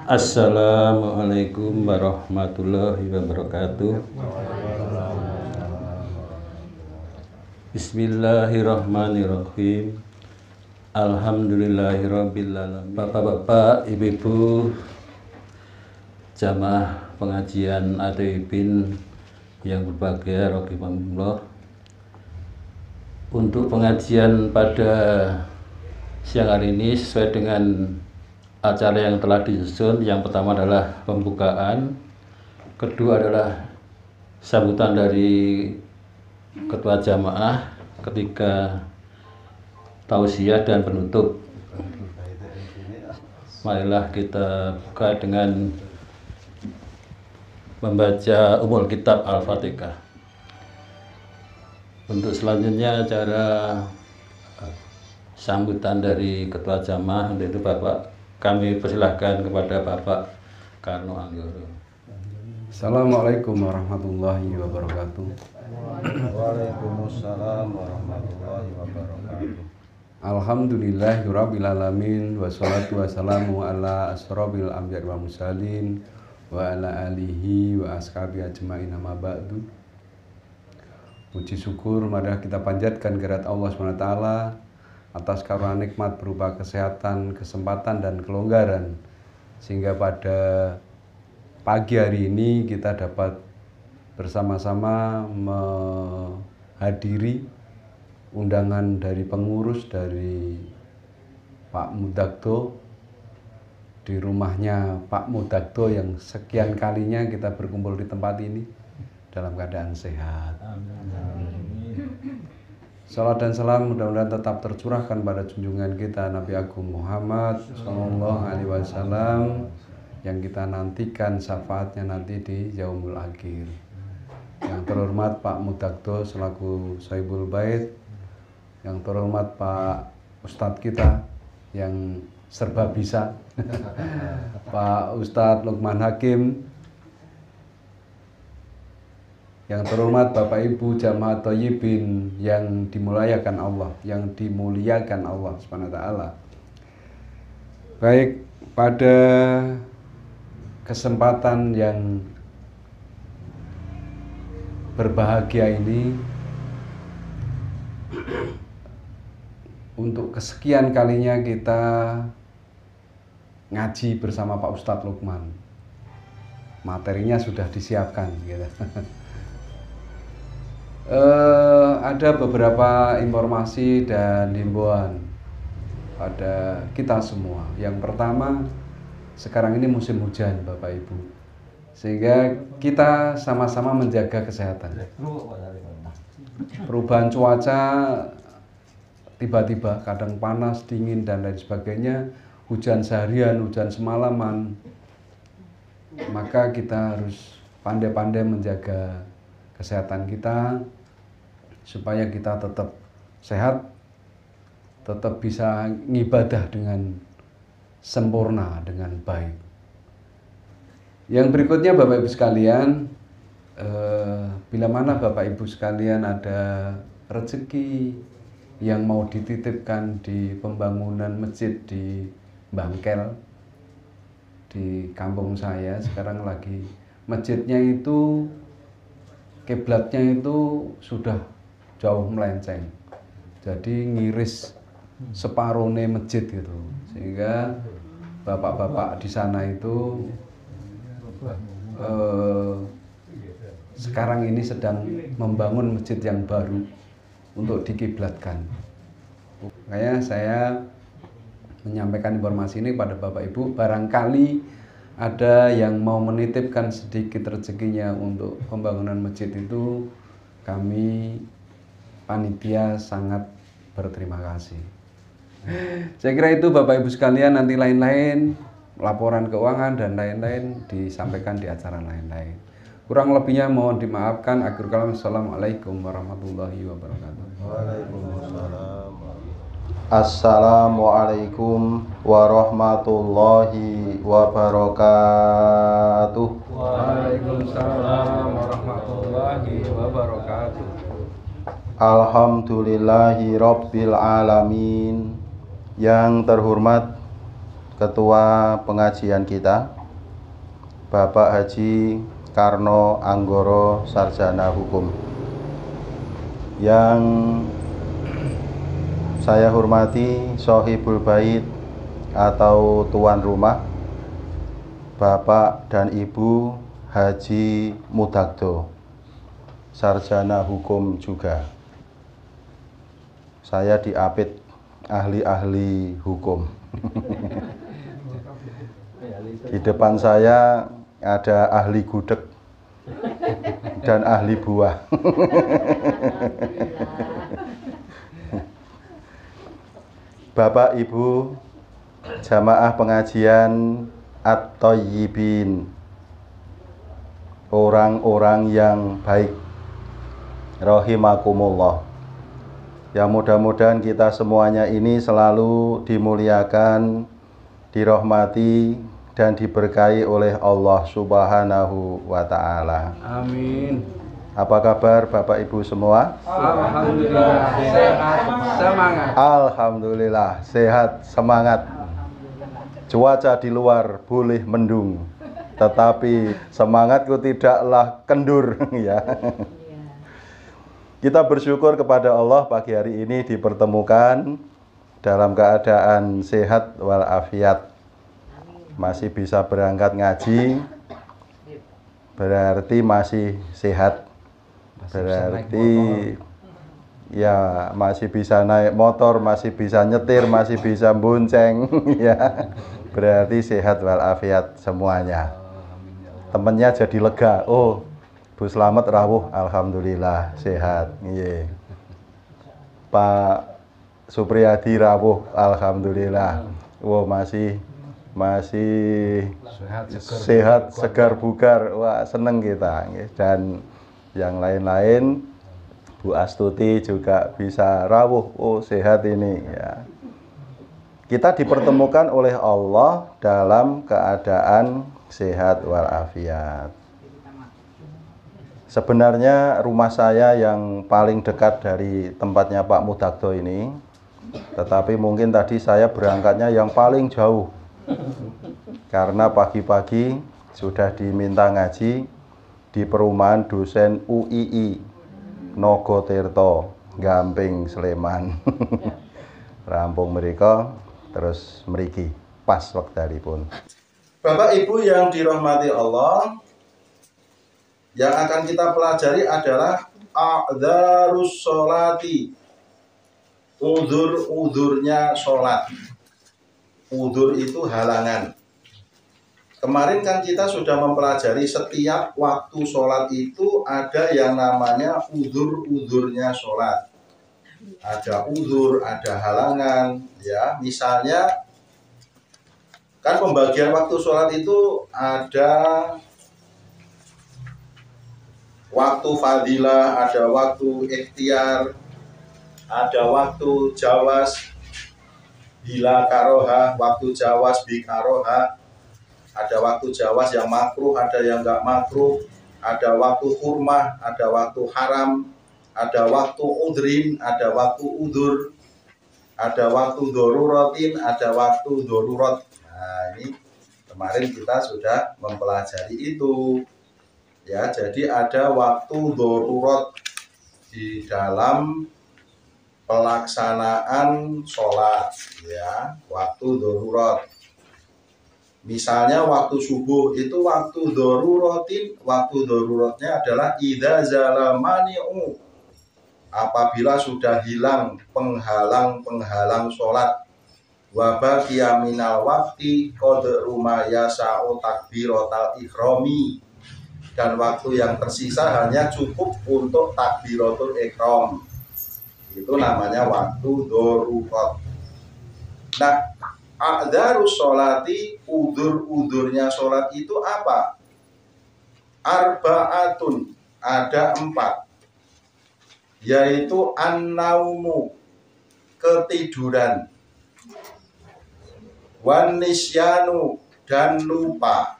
Assalamualaikum warahmatullahi wabarakatuh. Bismillahirrahmanirrahim. Alhamdulillahirabbil alamin. Bapak-bapak, ibu-ibu, jamaah pengajian Ataibin yang berbahagia rahimahumullah. Untuk pengajian pada siang hari ini sesuai dengan acara yang telah disusun. Yang pertama adalah pembukaan, kedua adalah sambutan dari ketua jamaah, ketiga tausiah dan penutup. Marilah kita buka dengan membaca umul kitab Al-Fatihah. Untuk selanjutnya acara sambutan dari ketua jamaah, untuk itu Bapak kami persilahkan kepada Bapak Karno Anggoro. Assalamualaikum warahmatullahi wabarakatuh. Waalaikumsalam warahmatullahi wabarakatuh. Alhamdulillahirabbil alamin wassalatu wassalamu ala asrofil anbiya'i wal mursalin wa ala alihi wa ashabihi ajmain amma ba'du. Puji syukur marilah kita panjatkan kehadirat Allah SWT atas karunia nikmat berupa kesehatan, kesempatan dan kelonggaran, sehingga pada pagi hari ini kita dapat bersama-sama menghadiri undangan dari pengurus dari Pak Mudakdo di rumahnya Pak Mudakdo yang sekian kalinya kita berkumpul di tempat ini dalam keadaan sehat. Salam dan salam mudah-mudahan tetap tercurahkan pada junjungan kita Nabi Agung Muhammad Sallallahu Alaihi Wasallam yang kita nantikan syafaatnya nanti di Yaumul Akhir. Yang terhormat Pak Mudakdo selaku Sahibul Bait, yang terhormat Pak Ustadz kita yang serba bisa Pak Ustadz Lukman Hakim, yang terhormat Bapak Ibu jamaah Thayyibin yang dimuliakan Allah, SWT. Baik, pada kesempatan yang berbahagia ini, untuk kesekian kalinya kita ngaji bersama Pak Ustadz Lukman. Materinya sudah disiapkan gitu. Ada beberapa informasi dan himbauan pada kita semua. Yang pertama, sekarang ini musim hujan Bapak Ibu, sehingga kita sama-sama menjaga kesehatan. Perubahan cuaca tiba-tiba, kadang panas, dingin dan lain sebagainya, hujan seharian, hujan semalaman, maka kita harus pandai-pandai menjaga kesehatan kita supaya kita tetap sehat, tetap bisa ngibadah dengan sempurna, dengan baik. Yang berikutnya Bapak Ibu sekalian, bila mana Bapak Ibu sekalian ada rezeki yang mau dititipkan di pembangunan masjid di Bangkel, di kampung saya sekarang lagi masjidnya itu kiblatnya itu sudah jauh melenceng, jadi ngiris separone masjid gitu, sehingga bapak-bapak di sana itu sekarang ini sedang membangun masjid yang baru untuk dikiblatkan. Makanya saya menyampaikan informasi ini pada Bapak Ibu, barangkali ada yang mau menitipkan sedikit rezekinya untuk pembangunan masjid itu, kami panitia sangat berterima kasih. Saya kira itu Bapak Ibu sekalian, nanti lain-lain laporan keuangan dan lain-lain disampaikan di acara lain-lain. Kurang lebihnya mohon dimaafkan. Akhirul kalam, assalamualaikum warahmatullahi wabarakatuh. Waalaikumsalam. Assalamualaikum warahmatullahi wabarakatuh. Waalaikumsalam warahmatullahi wabarakatuh. Alhamdulillahi rabbil alamin. Yang terhormat Ketua pengajian kita, Bapak Haji Karno Anggoro, Sarjana Hukum. Yang saya hormati Sohibul Bait atau tuan rumah, Bapak dan Ibu Haji Mudagdo, Sarjana Hukum juga. Saya diapit ahli-ahli hukum. Di depan saya ada ahli gudeg dan ahli buah. Bapak Ibu jamaah pengajian At-Thayyibin, orang-orang yang baik, rahimakumullah. Ya, mudah-mudahan kita semuanya ini selalu dimuliakan, dirahmati dan diberkahi oleh Allah Subhanahu wa Ta'ala. Amin. Apa kabar Bapak Ibu semua? Alhamdulillah sehat, semangat. Alhamdulillah sehat, semangat. Cuaca di luar boleh mendung, tetapi semangatku tidaklah kendur ya. Kita bersyukur kepada Allah pagi hari ini dipertemukan dalam keadaan sehat walafiat. Masih bisa berangkat ngaji, berarti masih sehat. Berarti ya masih bisa naik motor, masih bisa nyetir, masih bisa bonceng ya. Berarti sehat walafiat semuanya. Temennya jadi lega. Oh, Bu Slamet rawuh, alhamdulillah sehat. Iya. Pak Supriyadi rawuh, alhamdulillah. Wow, masih sehat, segar bugar. Wah, seneng kita. Dan yang lain-lain, Bu Astuti juga bisa rawuh. Oh, sehat ini ya. Kita dipertemukan oleh Allah dalam keadaan sehat walafiat. Sebenarnya rumah saya yang paling dekat dari tempatnya Pak Mudagdo ini, tetapi mungkin tadi saya berangkatnya yang paling jauh. Karena pagi-pagi sudah diminta ngaji di perumahan dosen UII Nogotirto, Gamping, Sleman. Rampung mereka terus meriki pas wektalipun. Bapak Ibu yang dirahmati Allah, yang akan kita pelajari adalah a'dzarus sholati, udzur-udzurnya sholat. Udzur itu halangan. Kemarin kan kita sudah mempelajari setiap waktu sholat itu ada yang namanya udzur-udzurnya sholat. Ada udzur, ada halangan, ya. Misalnya kan pembagian waktu sholat itu ada waktu fadilah, ada waktu ikhtiar, ada waktu jawas bila karoha, waktu jawas bi karoha, ada waktu jawas yang makruh, ada yang enggak makruh, ada waktu hurmah, ada waktu haram, ada waktu udrin, ada waktu udur, ada waktu doruratin, ada waktu dorurat. Nah, ini kemarin kita sudah mempelajari itu. Ya, jadi ada waktu darurat di dalam pelaksanaan sholat, ya, waktu darurat. Misalnya waktu subuh itu waktu daruratin, waktu daruratnya adalah idza zalamani'u, apabila sudah hilang penghalang-penghalang sholat, wa baqiya minal waqti qadru ma yasa'u takbiratal ikhrami, dan waktu yang tersisa hanya cukup untuk takbiratul ihram. Itu namanya waktu darurat. Nah, a'dzarus sholati, udzur-udzurnya sholat itu apa? Arba'atun, ada 4, yaitu an-naumu, ketiduran, wan nisyanu, dan lupa,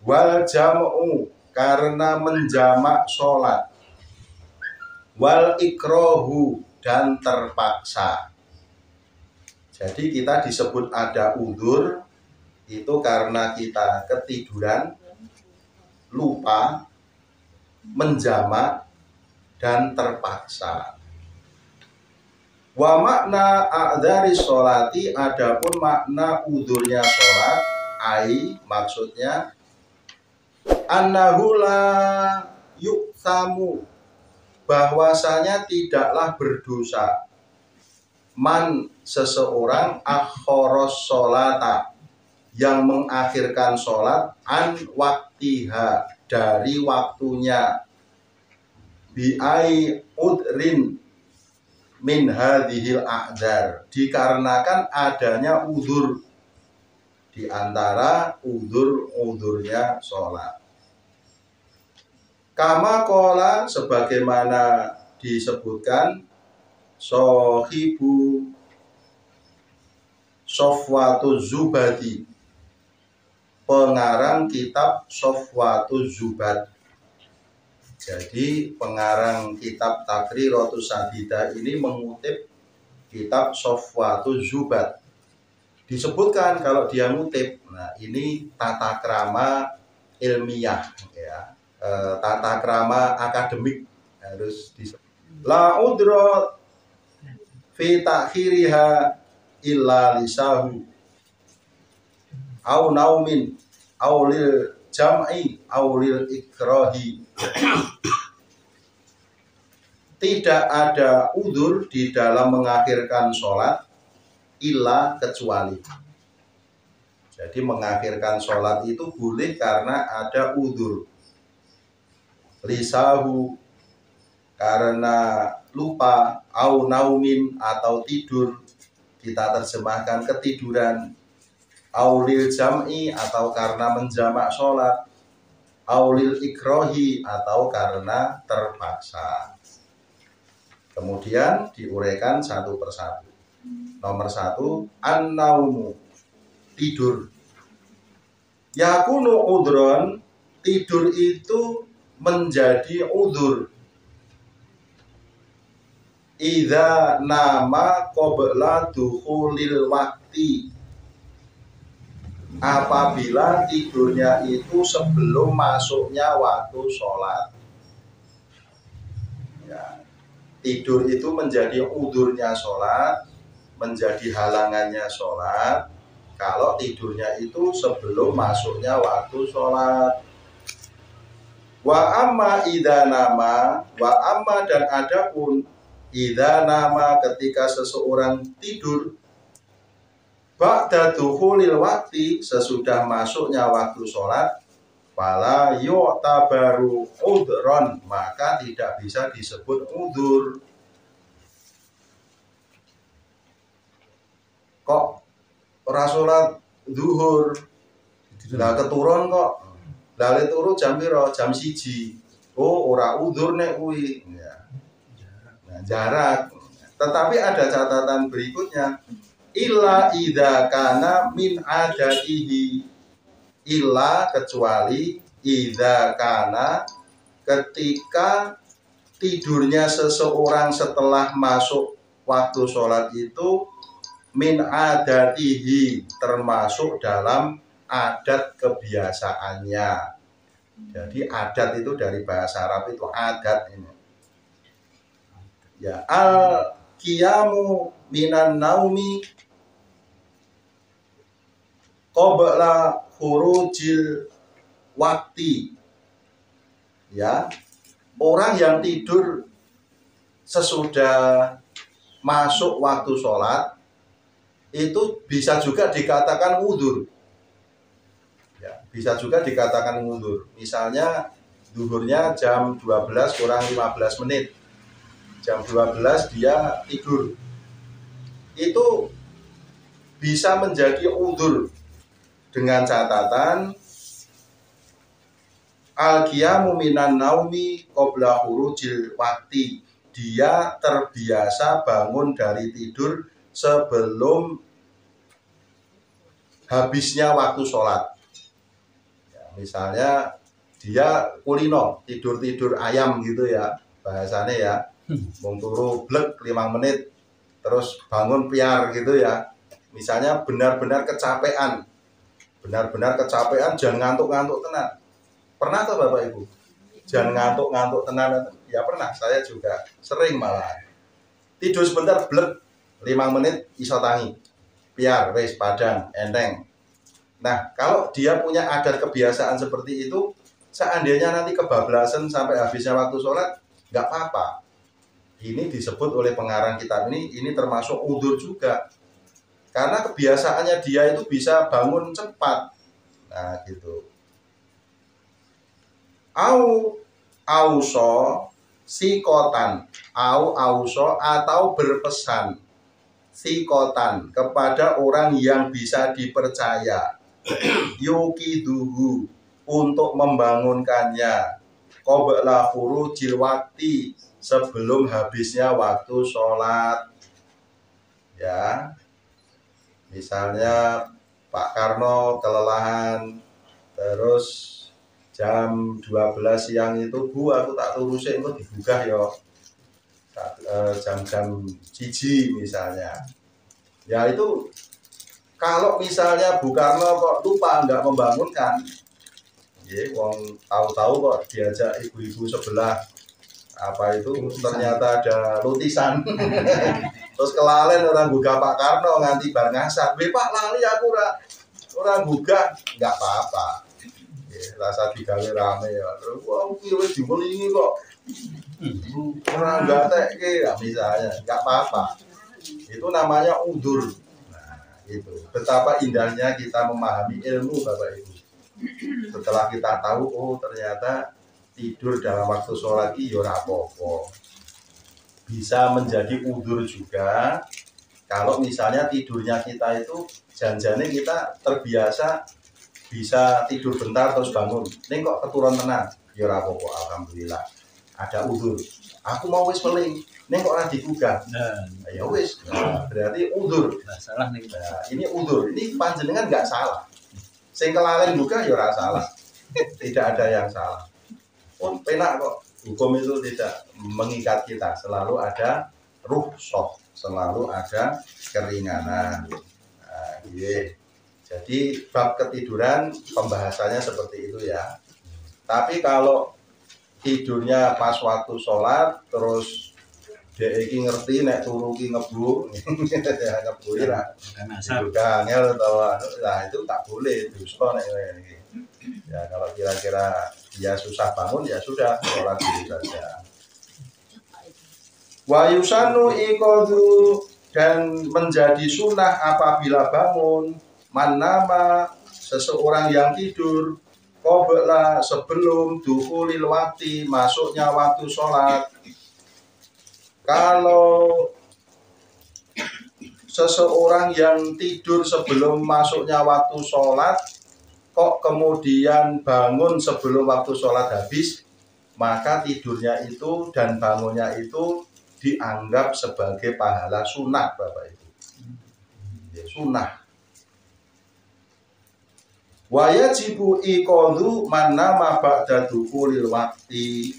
wal jam'u, karena menjamak sholat, wal ikrohu, dan terpaksa. Jadi kita disebut ada udzur itu karena kita ketiduran, lupa, menjamak, dan terpaksa. Wa makna a'dzari sholati, adapun makna udzurnya sholat, maksudnya annahu la yu'thamu, bahwasanya tidaklah berdosa man seseorang akhoros sholata, yang mengakhirkan sholat an waktiha, dari waktunya, bi'ai udrin min hadhil a'dzar, dikarenakan adanya udzur di antara udzurnya sholat. Kama qala, sebagaimana disebutkan Sohibu Sofwatuz Zubadi, pengarang kitab Sofwatuz Zubad. Jadi pengarang kitab Taqriratus Sadidah ini mengutip kitab Sofwatuz Zubad. Disebutkan kalau dia ngutip, nah ini tata krama ilmiah, ya, tata krama akademik harus disebut. La udra fi takhiriha illa lisahu au naumin au lil jam'i au lil ikrahi. Tidak ada udzur di dalam mengakhirkan sholat illa, kecuali. Jadi mengakhirkan sholat itu boleh karena ada udzur. Lisahu, karena lupa, au naumin, atau tidur, kita terjemahkan ketiduran, au lil jam'i, atau karena menjamak sholat, au lil ikrohi, atau karena terpaksa. Kemudian diuraikan satu persatu. Nomor 1, an-naumu, tidur. Yakunu udron, tidur itu menjadi udzur. Idza nama qabla dukhulil wakti, apabila tidurnya itu sebelum masuknya waktu sholat. Ya, tidur itu menjadi udzurnya sholat, menjadi halangannya sholat, kalau tidurnya itu sebelum masuknya waktu sholat. Wa amma idza nama, wa amma, dan adapun idza nama, ketika seseorang tidur, ba'da dukhulil wakti, sesudah masuknya waktu sholat, fala yu'tabaru udhron, maka tidak bisa disebut udzur. Kok ora sholat zuhur, lah keturun kok, lale turu jam piro? Jam 1. Oh, ora udzur nek kuwi. Ya. Nah, jarak. Tetapi ada catatan berikutnya, illa idza kana min adatihi, illa, kecuali, idza kana, ketika tidurnya seseorang setelah masuk waktu sholat itu min adatihi, termasuk dalam adat kebiasaannya. Jadi adat itu dari bahasa Arab itu adat ini. Ya, al qiyamu minan naumi qabla khurujil wakti. Ya, orang yang tidur sesudah masuk waktu sholat itu bisa juga dikatakan udzur. Ya, bisa juga dikatakan udzur. Misalnya zuhurnya jam 12 kurang 15 menit. Jam 12 dia tidur. Itu bisa menjadi udzur dengan catatan al-qiyamu minan naumi qabla khurujil wakti. Dia terbiasa bangun dari tidur sebelum habisnya waktu sholat. Ya, misalnya dia kulino, tidur-tidur ayam gitu ya, bahasanya ya, mau turu blek 5 menit, terus bangun piar gitu ya. Misalnya benar-benar kecapean, jangan ngantuk-ngantuk tenan. Pernah tuh Bapak Ibu? Jangan ngantuk-ngantuk tenan. Ya pernah, saya juga sering malah. Tidur sebentar, blek, 5 menit iso tangi. Biar, wis, padang, enteng. Nah, kalau dia punya adat kebiasaan seperti itu, seandainya nanti kebablasan sampai habisnya waktu sholat, nggak apa-apa. Ini disebut oleh pengarang kitab ini termasuk udzur juga. Karena kebiasaannya dia itu bisa bangun cepat. Nah, gitu. Auso sikotan, auso atau berpesan sikotan kepada orang yang bisa dipercaya, yukiduhu untuk membangunkannya, qabla khurujil waqti sebelum habisnya waktu sholat. Ya, misalnya Pak Karno kelelahan, terus jam 12 siang itu, Bu, aku tak turusin kok digugah ya. Jam-jam jiji misalnya. Ya itu kalau misalnya Bu Karno kok lupa nggak membangunkan, ya, wong tahu-tahu kok diajak ibu-ibu sebelah apa itu ternyata ada lutisan. Terus kelalen orang gugah Pak Karno nganti bar ngasar. Pak lali aku orang gugah, nggak apa-apa. Rasa digawe rame ya. Terus wah wis diwelingi kok. Ora gatek ya misalnya, enggak apa-apa. Itu namanya udzur. Nah, itu. Betapa indahnya kita memahami ilmu Bapak Ibu. Setelah kita tahu oh ternyata tidur dalam waktu sholat itu ya apa-apa. Bisa menjadi udzur juga kalau misalnya tidurnya kita itu janjane kita terbiasa bisa tidur bentar terus bangun. Ini kok keturun tenang. Ya ora apa-apa, alhamdulillah. Ada udzur. Aku mau wis meling. Ning kok ora digugah. Nah, ya wis. Nah, berarti udzur. Nah, salah nih. Nah, ini udzur. Ini panjenengan enggak salah. Sing kelalen juga ya ora salah. Tidak ada yang salah. Oh, penak kok. Hukum itu tidak mengikat kita. Selalu ada rukhsah, selalu ada keringanan. Nah, iya. Jadi bab ketiduran pembahasannya seperti itu ya. Tapi kalau tidurnya pas waktu sholat terus dia iki ngerti nek turu ki ngebu, ya ngeburi lah. Juga angel nah itu tak boleh dosa nek ngene. Ya kalau kira-kira dia susah bangun ya sudah sholat dulu saja. Wa yusanu iqadhu dan menjadi sunnah apabila bangun manama seseorang yang tidur qabla sebelum dukhulil waqti masuknya waktu sholat. Kalau seseorang yang tidur sebelum masuknya waktu sholat kok kemudian bangun sebelum waktu sholat habis, maka tidurnya itu dan bangunnya itu dianggap sebagai pahala sunnah Bapak Ibu. Ya, sunnah. Wa yajibu iqadhu man nama ba'da dukhulil waqti.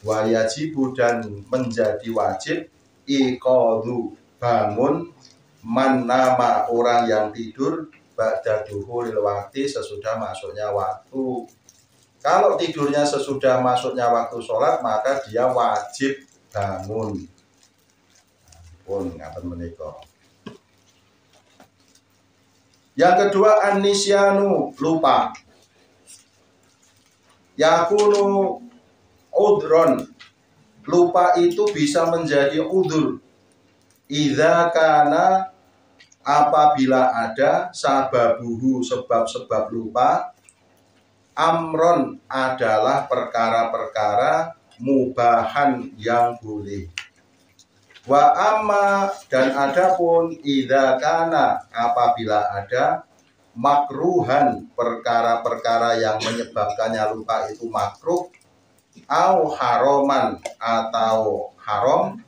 Wa yajibu dan menjadi wajib iqadhu bangun man nama orang yang tidur ba'da dukhulil waqti sesudah masuknya waktu. Kalau tidurnya sesudah masuknya waktu sholat maka dia wajib bangun. Pun ngaten menika. Yang kedua an-nisyanu lupa. Yakunu udron. Lupa itu bisa menjadi udzur. Idza kana apabila ada sababuhu sebab-sebab lupa. Amron adalah perkara-perkara mubahan yang boleh. Wa amma dan adapun idza kana apabila ada makruhan perkara-perkara yang menyebabkannya lupa itu makruh au haroman atau haram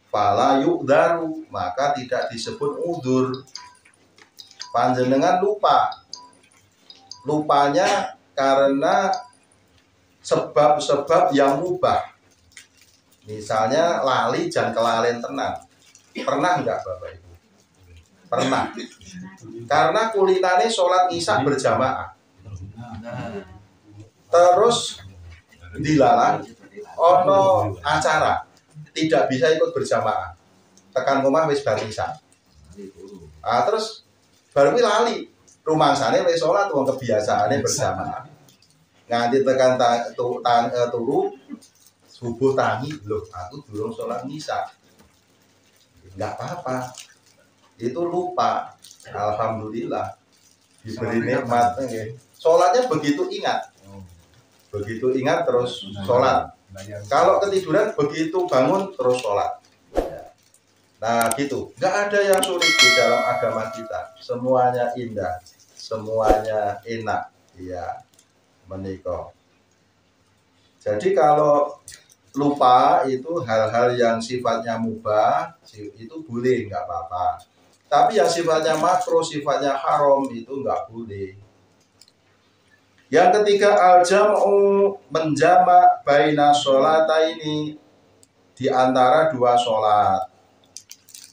fala yu'daru maka tidak disebut udzur. Panjenengan lupa, lupanya karena sebab-sebab yang mubah. Misalnya lali jangan kelalen tenang. Pernah enggak Bapak Ibu? Pernah. Karena kulitannya sholat isya berjamaah. Terus dilalang ono acara tidak bisa ikut berjamaah. Tekan rumah wis bar isya. Terus baru lali rumangsane wis sholat wong kebiasaane berjamaah. Nganti tekan turu subuh tangi loh, aku durung sholat isya. Enggak apa-apa. Itu lupa. Alhamdulillah diberi nikmat. Sholatnya begitu ingat. Begitu ingat terus sholat. Kalau ketiduran begitu bangun terus sholat. Nah gitu. Nggak ada yang sulit di dalam agama kita. Semuanya indah, semuanya enak. Iya, menikah. Jadi kalau lupa itu hal-hal yang sifatnya mubah itu boleh, nggak apa-apa. Tapi yang sifatnya makruh, sifatnya haram itu nggak boleh. Yang ketiga, al-jam'u menjamak baina sholataini, di antara dua sholat.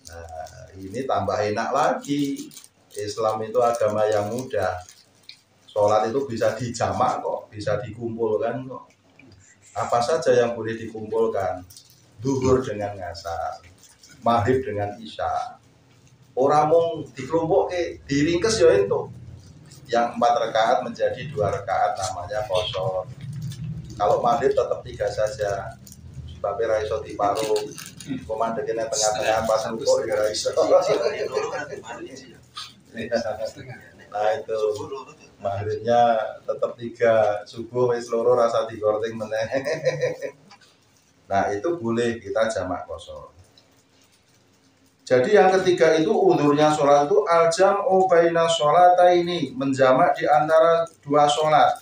Nah, ini tambah enak lagi. Islam itu agama yang mudah. Sholat itu bisa dijamak kok, bisa dikumpulkan kok. Apa saja yang boleh dikumpulkan. Zuhur dengan ngasar, maghrib dengan isya. Orang mung dikelompok diringkes ya itu. Yang 4 rakaat menjadi 2 rakaat namanya qashar. Kalau maghrib tetap 3 saja. Sebab ra iso diparuh. Komandekene tengah-tengah pas rukuk ya ra iso. Nah itu maghribnya tetap 3, subuh wis loro rasa digorting meneh. Nah itu boleh kita jamak qashar. Jadi yang ketiga itu udhurnya sholat itu al-jam'u baina sholataini, menjamak di antara dua sholat.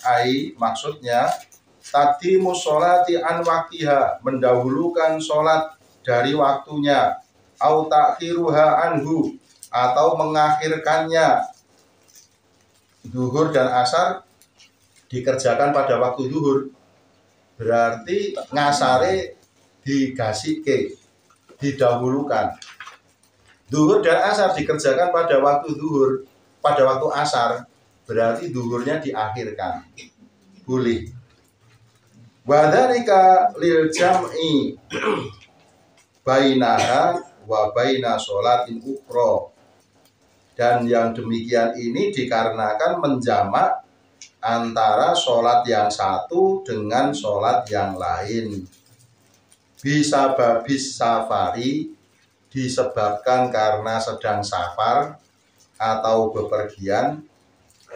Maksudnya taqdimu sholati an waqtiha, mendahulukan sholat dari waktunya, au ta'khiruha anhu, atau mengakhirkannya. Zuhur dan asar dikerjakan pada waktu zuhur, berarti ngasare digasike, didahulukan. Zuhur dan asar dikerjakan pada waktu zuhur, pada waktu asar, berarti zuhurnya diakhirkan. Boleh. Wa dzalika lil jam'i bainaha wa baina sholatin ukhra. Dan yang demikian ini dikarenakan menjamak antara sholat yang satu dengan sholat yang lain. Bisa babis safari, disebabkan karena sedang safar atau bepergian,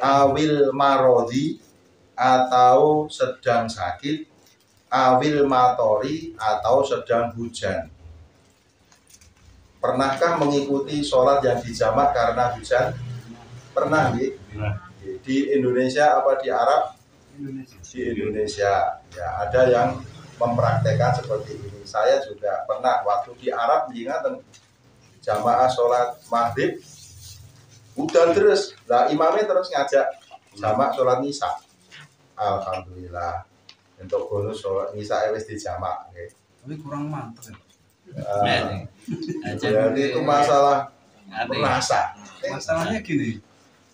awil marodi, atau sedang sakit, awil matori, atau sedang hujan. Pernahkah mengikuti sholat yang dijamak karena hujan? Pernah, ya? Di Indonesia apa di Arab? Di Indonesia. Ya, ada yang mempraktekkan seperti ini. Saya juga pernah waktu di Arab ingat jamaah sholat maghrib udan terus. Lah imamnya terus ngajak jamak sholat isya. Alhamdulillah. Untuk bonus sholat isya wis dijamak. Okay. Tapi kurang mantap. Jadi itu masalah merasa. Masalahnya gini,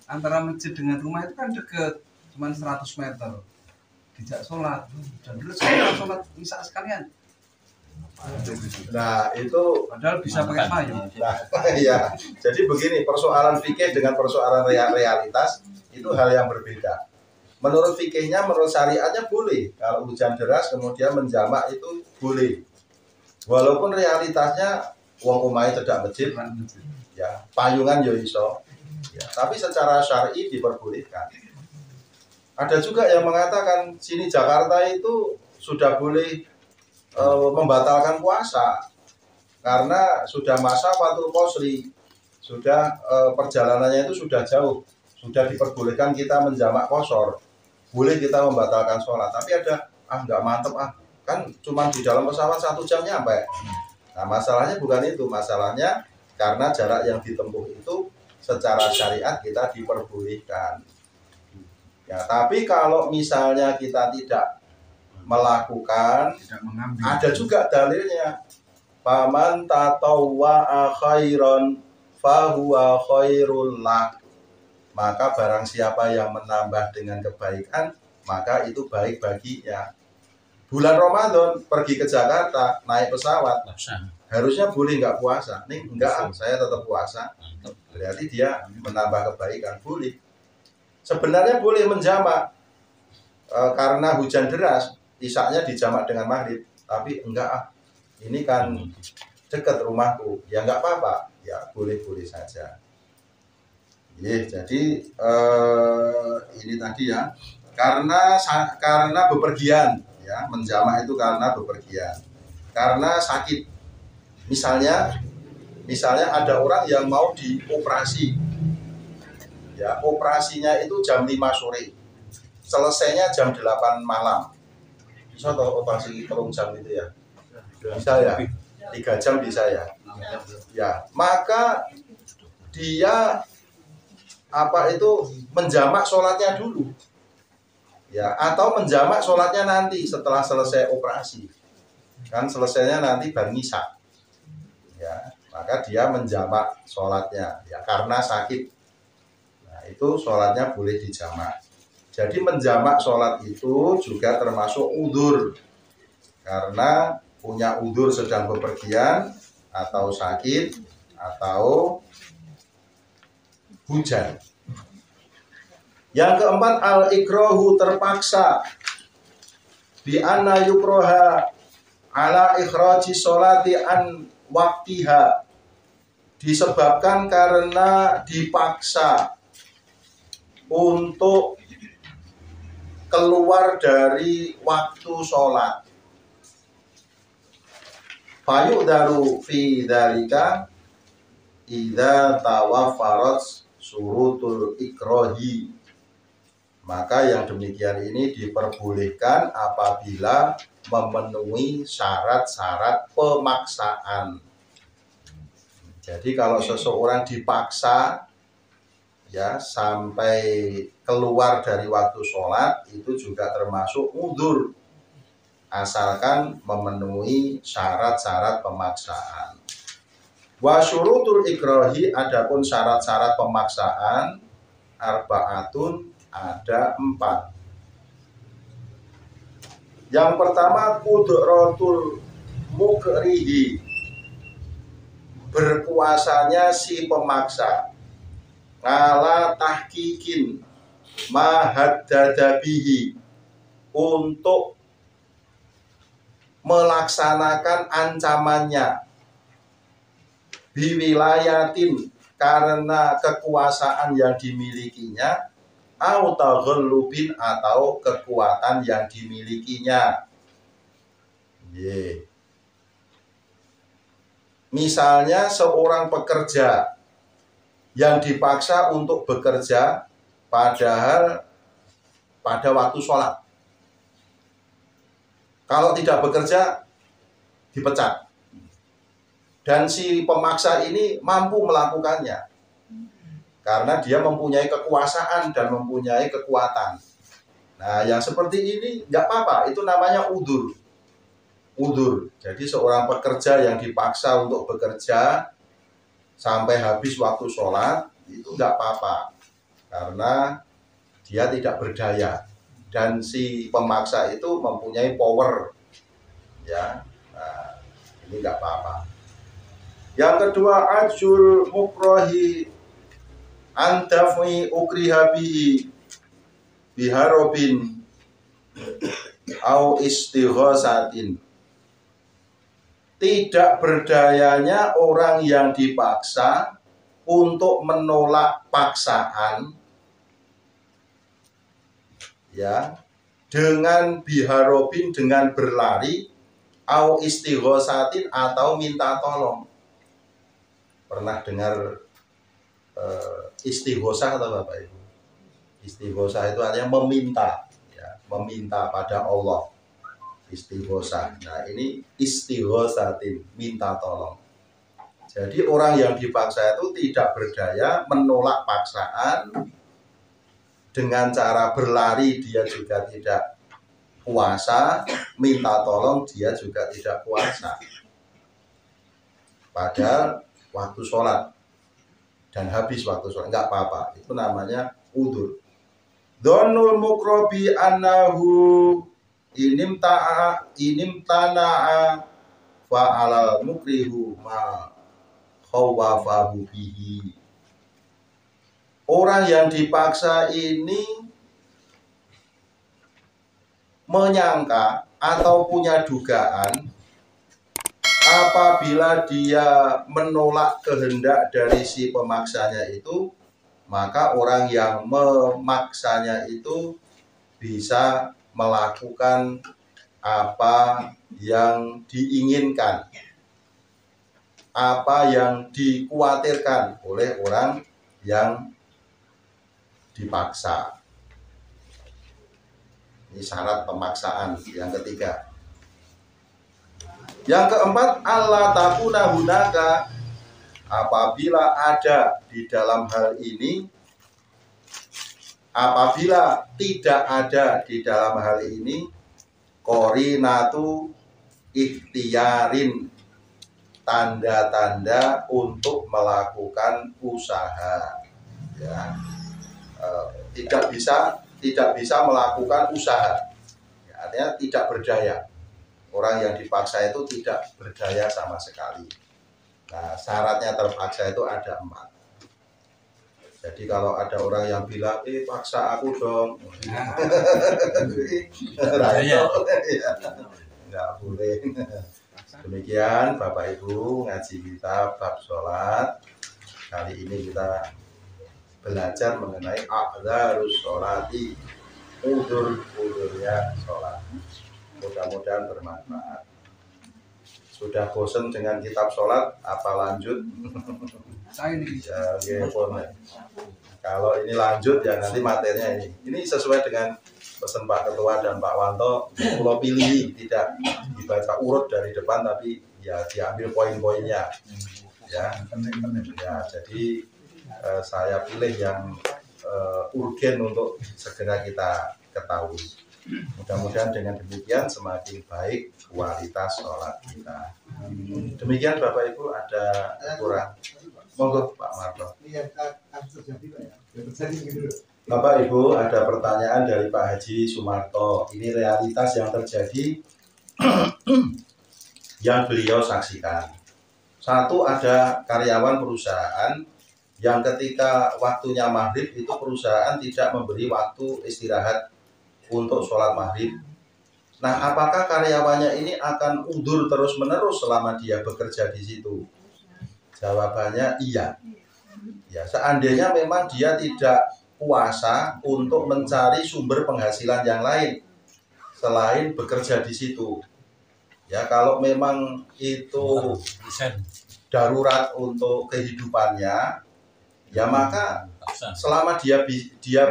antara masjid dengan rumah itu kan deket, cuma 100 meter. Dijak sholat, dan dulu sholat isya sekalian. Nah itu padahal bisa pakai payung. Nah, ya. Jadi begini, persoalan fikih dengan persoalan realitas itu hal yang berbeda. Menurut fikihnya, menurut syariatnya boleh. Kalau hujan deras kemudian menjamak itu boleh. Walaupun realitasnya wong omahe cedhak masjid, ya payungan yo iso. Ya, tapi secara syar'i diperbolehkan. Ada juga yang mengatakan sini Jakarta itu sudah boleh membatalkan puasa karena sudah masa fatul qasri, sudah perjalanannya itu sudah jauh, sudah diperbolehkan kita menjamak qashar, boleh kita membatalkan sholat. Tapi ada nggak mantep kan cuma di dalam pesawat 1 jam nyampe. Nah masalahnya bukan itu, masalahnya karena jarak yang ditempuh itu secara syariat kita diperbolehkan. Ya, tapi kalau misalnya kita tidak melakukan, ada juga dalilnya. Faman tatawwa'a khairan fahuwa khairul lah. Maka barang siapa yang menambah dengan kebaikan, maka itu baik baginya. Bulan Ramadan pergi ke Jakarta naik pesawat, harusnya boleh nggak puasa. Nih enggak, saya tetap puasa. Berarti dia menambah kebaikan, boleh. Sebenarnya boleh menjamak karena hujan deras, isaknya dijamak dengan maghrib. Tapi enggak, ini kan dekat rumahku, ya nggak apa-apa, ya boleh-boleh saja. Jadi ini tadi ya, karena bepergian, ya menjamak itu karena bepergian, karena sakit. Misalnya ada orang yang mau dioperasi, ya operasinya itu jam 5 sore, selesainya jam 8 malam. Bisa atau operasi telung jam itu ya? Bisa ya? 3 jam bisa ya? Ya, maka dia menjamak sholatnya dulu, ya, atau menjamak sholatnya nanti setelah selesai operasi, kan selesainya nanti baru isya, ya, maka dia menjamak sholatnya, ya, karena sakit. Nah, itu sholatnya boleh dijamak. Jadi menjamak sholat itu juga termasuk udzur, karena punya udzur sedang bepergian atau sakit atau hujan. Yang keempat, al-ikrahu terpaksa, bi anna yukroha ala ikhraji sholati an waktiha, disebabkan karena dipaksa untuk keluar dari waktu sholat. Fayu'daru fi dzalika idza tawaffarat surutul ikrahi. Maka yang demikian ini diperbolehkan apabila memenuhi syarat-syarat pemaksaan. Jadi kalau seseorang dipaksa, ya, sampai keluar dari waktu sholat, itu juga termasuk udzur, asalkan memenuhi syarat-syarat pemaksaan. Wa syurutul ikrahi, adapun syarat-syarat pemaksaan, arba'atun, ada 4. Yang pertama, qudratul mukrihi, berkuasanya si pemaksa, ngala tahqiqin mahaddadabihi, untuk melaksanakan ancamannya, biwilayatin, karena kekuasaan yang dimilikinya, au taghallubin, atau kekuatan yang dimilikinya. Misalnya seorang pekerja yang dipaksa untuk bekerja padahal pada waktu sholat. Kalau tidak bekerja, dipecat. Dan si pemaksa ini mampu melakukannya, karena dia mempunyai kekuasaan dan mempunyai kekuatan. Nah, yang seperti ini nggak apa-apa, itu namanya udzur. Udzur. Jadi seorang pekerja yang dipaksa untuk bekerja sampai habis waktu sholat, itu nggak apa-apa, karena dia tidak berdaya dan si pemaksa itu mempunyai power, ya. Nah, ini nggak apa-apa. Yang kedua, ajul mukrohi antafi ukrihabihi biharobin au istighosatin. Tidak berdayanya orang yang dipaksa untuk menolak paksaan, ya, dengan biharobin, dengan berlari, au istighosatin, atau minta tolong. Pernah dengar istighosah atau Bapak Ibu? Istighosah itu artinya meminta, ya, meminta pada Allah. Istighosah. Nah, ini istighosatin, minta tolong. Jadi orang yang dipaksa itu tidak berdaya, menolak paksaan, dengan cara berlari dia juga tidak puasa, minta tolong dia juga tidak puasa, padahal waktu sholat. dan habis waktu sholat, nggak apa-apa, itu namanya udzur. Dzannul muqrabi annahu inim tana'a fa'alal mukrihu ma khawafahu bihi. Orang yang dipaksa ini menyangka atau punya dugaan apabila dia menolak kehendak dari si pemaksanya itu, maka orang yang memaksanya itu bisa melakukan apa yang diinginkan, apa yang dikhawatirkan oleh orang yang dipaksa. Ini syarat pemaksaan yang ketiga. Yang keempat, Allah takuna hunaka, apabila ada di dalam hal ini, apabila tidak ada di dalam hal ini, qorinatu ikhtiyarin, tanda-tanda untuk melakukan usaha. Ya. Tidak bisa melakukan usaha. Ya, artinya tidak berdaya. Orang yang dipaksa itu tidak berdaya sama sekali. Nah, syaratnya terpaksa itu ada 4. Jadi kalau ada orang yang bilang, paksa aku dong, nggak boleh. Demikian Bapak Ibu ngaji kita bab sholat. Kali ini kita belajar mengenai a'dzarus sholati, udzur-udzurnya sholat. Mudah-mudahan bermanfaat. Sudah bosan dengan kitab sholat, apa lanjut? Ya, kalau ini lanjut ya nanti materinya ini. Ini sesuai dengan pesan Pak Ketua dan Pak Wanto. Kalau pilih tidak dibaca urut dari depan, tapi ya diambil poin-poinnya. Ya, jadi saya pilih yang urgen untuk segera kita ketahui. Mudah-mudahan dengan demikian semakin baik kualitas sholat kita. Demikian Bapak Ibu, ada kurang. Monggo Pak Marto. Bapak Ibu, ada pertanyaan dari Pak Haji Sumarto. Ini realitas yang terjadi yang beliau saksikan. Satu, ada karyawan perusahaan yang ketika waktunya maghrib itu perusahaan tidak memberi waktu istirahat untuk sholat maghrib. Nah, apakah karyawannya ini akan undur terus-menerus selama dia bekerja di situ? Jawabannya iya. Ya, seandainya memang dia tidak puasa untuk mencari sumber penghasilan yang lain selain bekerja di situ. Ya, kalau memang itu darurat untuk kehidupannya, ya maka selama dia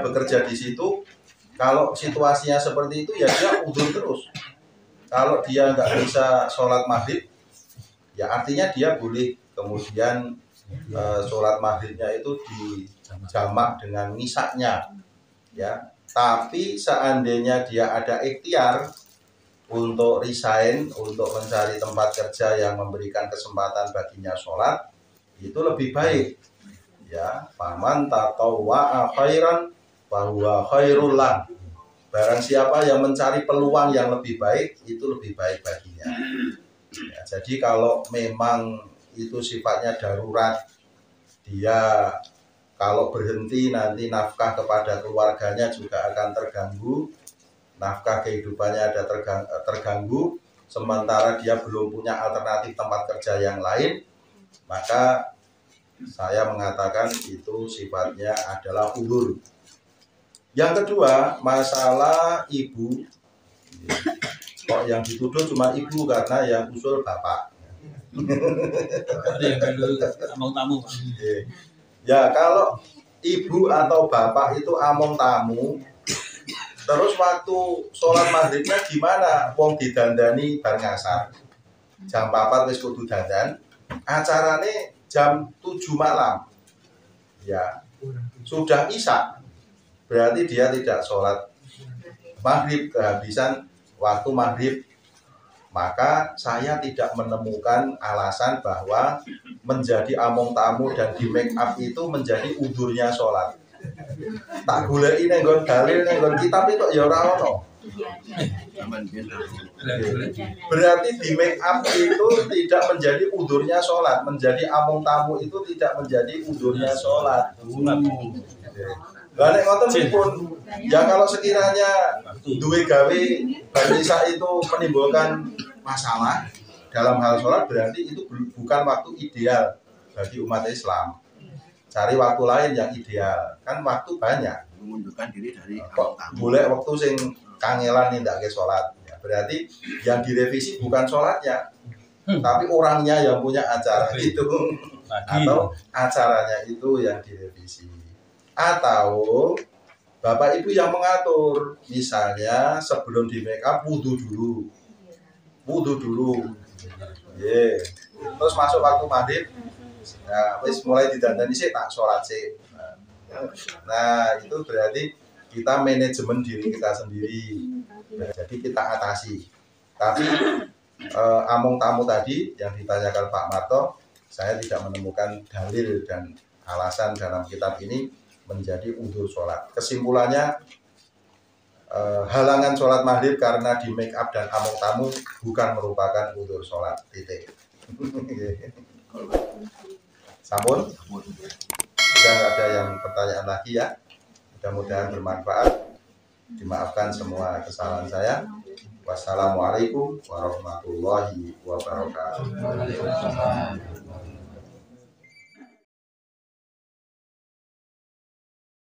bekerja di situ, kalau situasinya seperti itu ya dia udzur terus. Kalau dia nggak bisa sholat maghrib, ya artinya dia boleh kemudian sholat maghribnya itu dijamak dengan ngisaknya, ya. Tapi seandainya dia ada ikhtiar untuk resign, untuk mencari tempat kerja yang memberikan kesempatan baginya sholat, itu lebih baik. Ya, faman tatawwa'a khairan fahuwa khairul lah. Barang siapa yang mencari peluang yang lebih baik, itu lebih baik baginya. Ya, jadi kalau memang itu sifatnya darurat, dia kalau berhenti nanti nafkah kepada keluarganya juga akan terganggu, nafkah kehidupannya ada terganggu, sementara dia belum punya alternatif tempat kerja yang lain, maka saya mengatakan itu sifatnya adalah udzur. Yang kedua, masalah ibu. Kok yang dituduh cuma ibu karena yang usul bapak. Among tamu. Ya, kalau ibu atau bapak itu among tamu, terus waktu sholat maghribnya gimana? Wong didandani bar ngasar. Jam 4 wis kudu dandan. Acarane jam 7 malam. Ya, sudah isya. Berarti dia tidak sholat maghrib, kehabisan waktu maghrib. Maka saya tidak menemukan alasan bahwa menjadi among tamu dan di make up itu menjadi udurnya sholat. Tak goleki ning nggon dalil ning nggon kitab itu ya ora ono. Berarti di make up itu tidak menjadi udurnya sholat, menjadi among tamu itu tidak menjadi udurnya sholat. Lah nek ngoten pripun? Ya kalau sekiranya duwe gawe Banisa itu menimbulkan masalah dalam hal sholat, berarti itu bukan waktu ideal bagi umat Islam. Cari waktu lain yang ideal. Kan waktu banyak. Mengundurkan diri dari kok boleh waktu sing kangelan nindakake sholat. Ya, berarti yang direvisi bukan sholatnya, tapi orangnya yang punya acara itu, atau acaranya itu yang direvisi. Atau bapak ibu yang mengatur, misalnya sebelum di make up wudhu dulu, yeah. Terus masuk waktu maghrib, nah, wis mulai didandani sih tak sholat sih. Nah itu berarti kita manajemen diri kita sendiri, jadi kita atasi. Tapi among tamu tadi yang ditanyakan Pak Marto, saya tidak menemukan dalil dan alasan dalam kitab ini menjadi udzur sholat. Kesimpulannya halangan sholat maghrib karena di make up dan among tamu bukan merupakan udzur sholat. Titik. Sampun? Sudah nggak ada yang pertanyaan lagi ya. Mudah-mudahan bermanfaat. Dimaafkan semua kesalahan saya. Wassalamualaikum warahmatullahi wabarakatuh.